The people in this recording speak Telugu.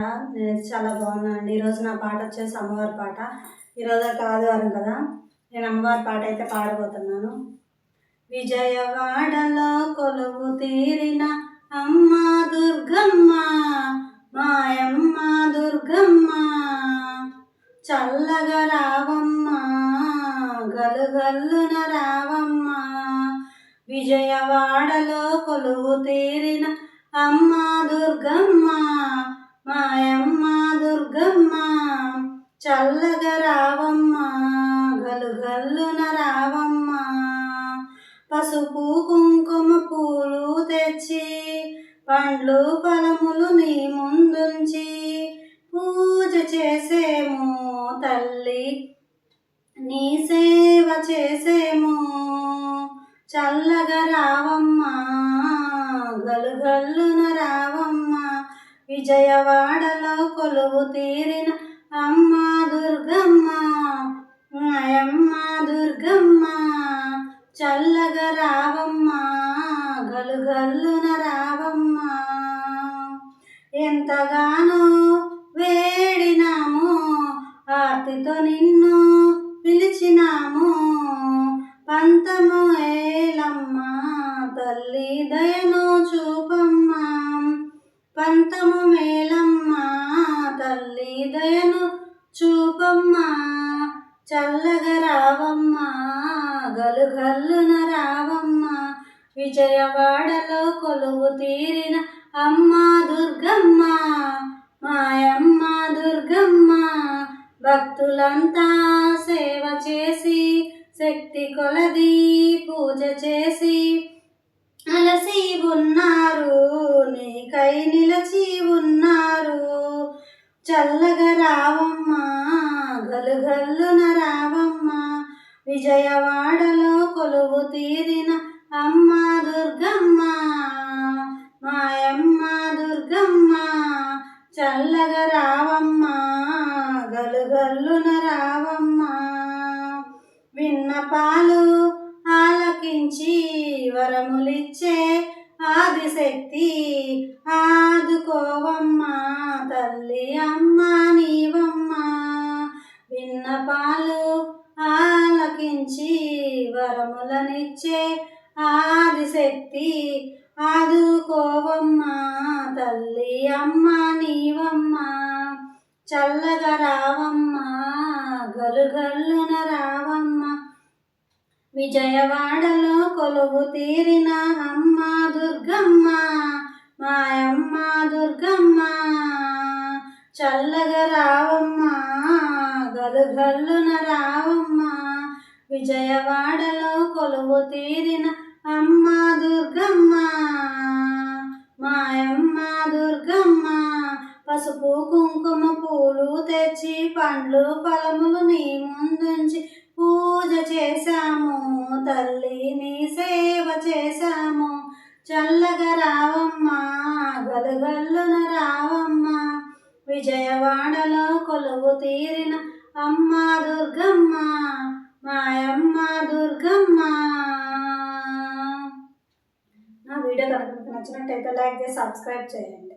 నేనైతే చాలా బాగున్నానండి. ఈరోజు నా పాట వచ్చేసి అమ్మవారి పాట. ఈరోజు ఆదివారం కదా, నేను అమ్మవారి పాట అయితే పాడబోతున్నాను. విజయవాడలో కొలువు తీరిన అమ్మ దుర్గమ్మ, మాయమ్మ దుర్గమ్మ, చల్లగా రావమ్మ, గలుగల్లున రావమ్మ. విజయవాడలో కొలువు తీరిన అమ్మ దుర్గమ్మ, మాయమ్మ దుర్గమ్మ, చల్లగా రావమ్మ, గలుగల్లున రావమ్మ. పసుపు కుంకుమ పూలు తెచ్చి పండ్లు ఫలములు నీ ముందుంచి పూజ చేసేము తల్లి, నీ సేవ చేసేము. చల్లగా రావమ్మ, గలుగల్లున రావమ్మ. విజయవాడలో కొలువు తీరిన అమ్మ దుర్గమ్మ, మాయమ్మ దుర్గమ్మ, చల్లగా రావమ్మ, గలుగల్లున రావమ్మ. ఎంతగానో వేడినాము, ఆర్తితో నిన్ను పిలిచినాము. పంతము ఏలమ్మ తల్లి, దయను చూపమ్మ. పంతము మేలమ్మ తల్లి, దయను చూపమ్మ. చల్లగా రావమ్మ, గలుగల్లున రావమ్మ. విజయవాడలో కొలువు తీరిన అమ్మ దుర్గమ్మ, మాయమ్మ దుర్గమ్మ, భక్తులంతా సేవ చేసి శక్తి కొలది పూజ చేసి అలసి ఉన్నారు, నీకై నిలచి ఉన్నారు. చల్లగా రావమ్మ, గలుగల్లున రావమ్మ. విజయవాడలో కొలువు తీరిన అమ్మ దుర్గమ్మ, మాయమ్మ దుర్గమ్మ, చల్లగా రావమ్మ, గలుగల్లున రావమ్మ. విన్నపాలు ఆలకించి వరములిచ్చే ఆదిశక్తి, ఆదుకోవమ్మ తల్లి, అమ్మ నీవమ్మ. విన్నపాలు ఆలకించి వరములనిచ్చే ఆదిశక్తి, ఆదుకోవమ్మ తల్లి, అమ్మ నీవమ్మ. చల్లగా రావమ్మ, గలుగల్లున రావమ్మ. విజయవాడలో కొలువు తీరిన అమ్మ దుర్గమ్మ, మాయమ్మ దుర్గమ్మ, చల్లగా రావమ్మ, గలుగల్లున రావమ్మ. విజయవాడలో కొలువు తీరిన అమ్మ దుర్గమ్మ, మాయమ్మ దుర్గమ్మ, పసుపు కుంకుమ పూలు తెచ్చి పండ్లు ఫలములు నీ ముందుంచి పూజ చేశాము తల్లి, నీ సేవ చేశాము. చల్లగా రావమ్మ, గలుగల్లున రావమ్మ. విజయవాడలో కొలువు తీరిన అమ్మ దుర్గమ్మ, మాయమ్మ దుర్గమ్మ. నా వీడియో కనుక నచ్చినట్టయితే లైక్ చేసి సబ్స్క్రైబ్ చేయండి.